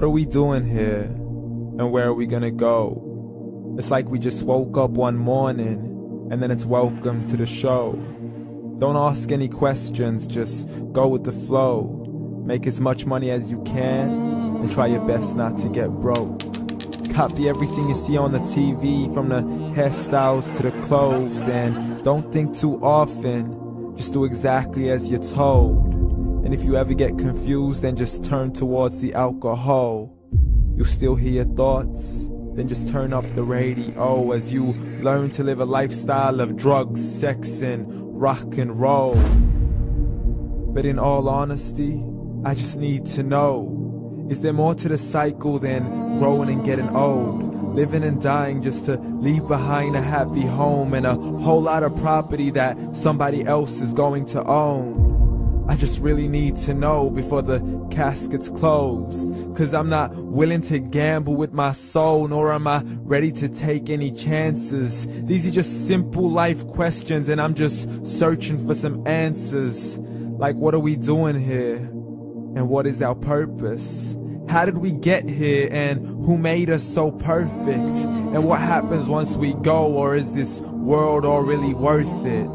What are we doing here? And where are we gonna go? It's like we just woke up one morning and then it's welcome to the show. Don't ask any questions, just go with the flow. Make as much money as you can and try your best not to get broke. Copy everything you see on the TV, from the hairstyles to the clothes, and don't think too often, just do exactly as you're told. And if you ever get confused, then just turn towards the alcohol. You'll still hear your thoughts, then just turn up the radio as you learn to live a lifestyle of drugs, sex, and rock and roll. But in all honesty, I just need to know, is there more to the cycle than growing and getting old? Living and dying just to leave behind a happy home and a whole lot of property that somebody else is going to own. I just really need to know before the casket's closed, 'cause I'm not willing to gamble with my soul, nor am I ready to take any chances. These are just simple life questions and I'm just searching for some answers. Like, what are we doing here? And what is our purpose? How did we get here, and who made us so perfect? And what happens once we go, or is this world all really worth it?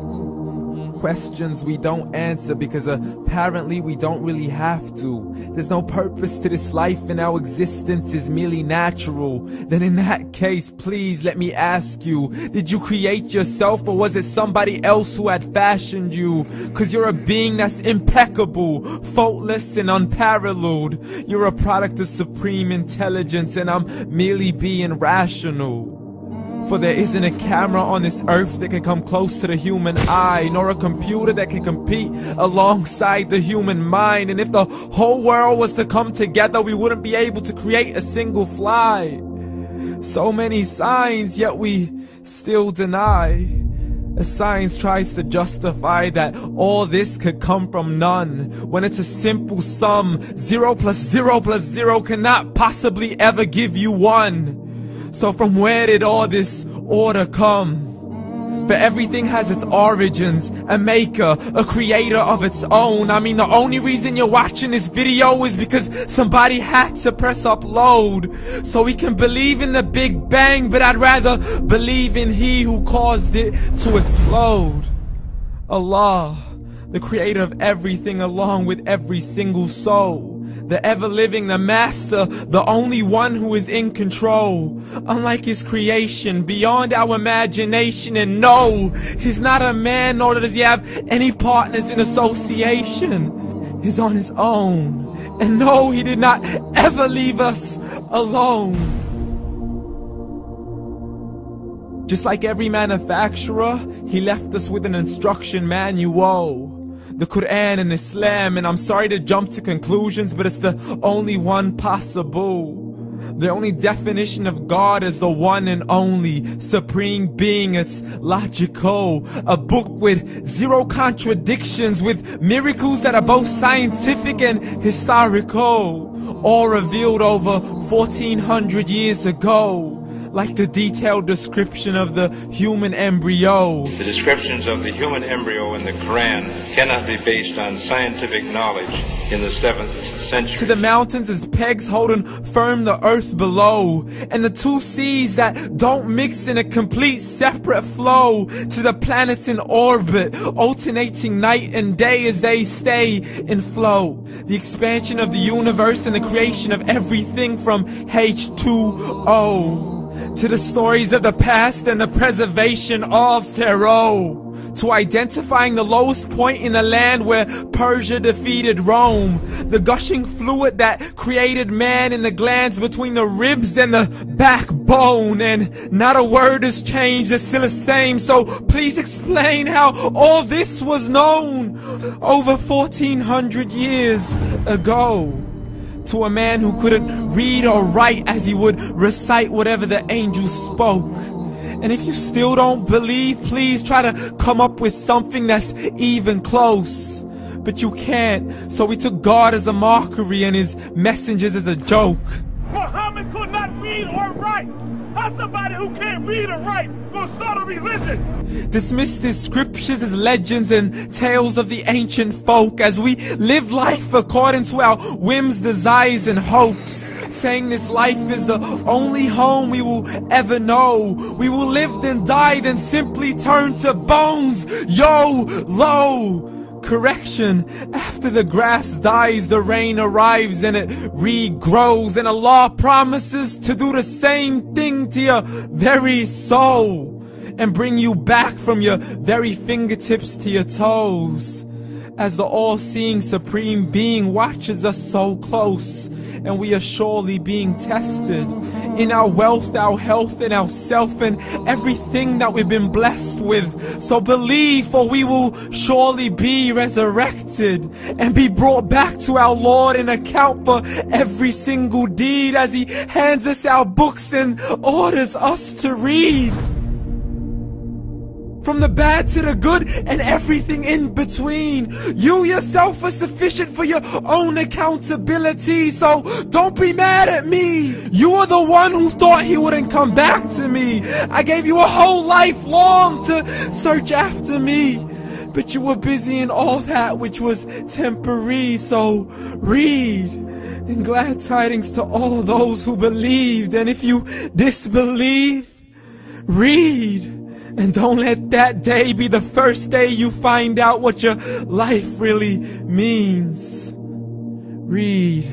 Questions we don't answer because apparently we don't really have to. There's no purpose to this life and our existence is merely natural. Then in that case, please let me ask you, did you create yourself, or was it somebody else who had fashioned you? 'Cause you're a being that's impeccable, faultless and unparalleled. You're a product of supreme intelligence and I'm merely being rational. For there isn't a camera on this earth that can come close to the human eye, nor a computer that can compete alongside the human mind. And if the whole world was to come together, we wouldn't be able to create a single fly. So many signs, yet we still deny. As science tries to justify that all this could come from none, when it's a simple sum. 0 plus 0 plus 0 cannot possibly ever give you 1. So from where did all this order come? For everything has its origins, a maker, a creator of its own. I mean, the only reason you're watching this video is because somebody had to press upload. So we can believe in the Big Bang, but I'd rather believe in He who caused it to explode. Allah, the creator of everything along with every single soul. The ever-living, the master, the only one who is in control. Unlike his creation, beyond our imagination. And no, he's not a man, nor does he have any partners in association. He's on his own. And no, he did not ever leave us alone. Just like every manufacturer, he left us with an instruction manual. The Quran and Islam, and I'm sorry to jump to conclusions, but it's the only one possible. The only definition of God is the one and only supreme being. It's logical, a book with 0 contradictions, with miracles that are both scientific and historical, all revealed over 1400 years ago. Like the detailed description of the human embryo. The descriptions of the human embryo in the Quran cannot be based on scientific knowledge in the 7th century. To the mountains as pegs holding firm the earth below, and the 2 seas that don't mix in a complete separate flow. To the planets in orbit, alternating night and day as they stay in flow. The expansion of the universe and the creation of everything from H2O. To the stories of the past and the preservation of Pharaoh. To identifying the lowest point in the land where Persia defeated Rome. The gushing fluid that created man in the glands between the ribs and the backbone. And not a word has changed, it's still the same. So please explain how all this was known over 1400 years ago. To a man who couldn't read or write as he would recite whatever the angels spoke. And if you still don't believe, please try to come up with something that's even close. But you can't, so we took God as a mockery and his messengers as a joke. Muhammad could not read or write. How's somebody who can't read or write gonna start a religion? Dismiss his scriptures as legends and tales of the ancient folk as we live life according to our whims, desires, and hopes. saying this life is the only home we will ever know. We will live then die, then simply turn to bones. YOLO! Correction, after the grass dies, the rain arrives and it regrows, and Allah promises to do the same thing to your very soul and bring you back from your very fingertips to your toes, as the all-seeing supreme being watches us so close, and we are surely being tested in our wealth, our health, and our self, and everything that we've been blessed with. So believe, for we will surely be resurrected and be brought back to our Lord and account for every single deed, as He hands us our books and orders us to read. From the bad to the good and everything in between. You yourself are sufficient for your own accountability, so don't be mad at me. You are the one who thought He wouldn't come back to me. I gave you a whole life long to search after me, but you were busy in all that which was temporary. So read, and glad tidings to all those who believed. And if you disbelieve, read. And don't let that day be the first day you find out what your life really means. Read.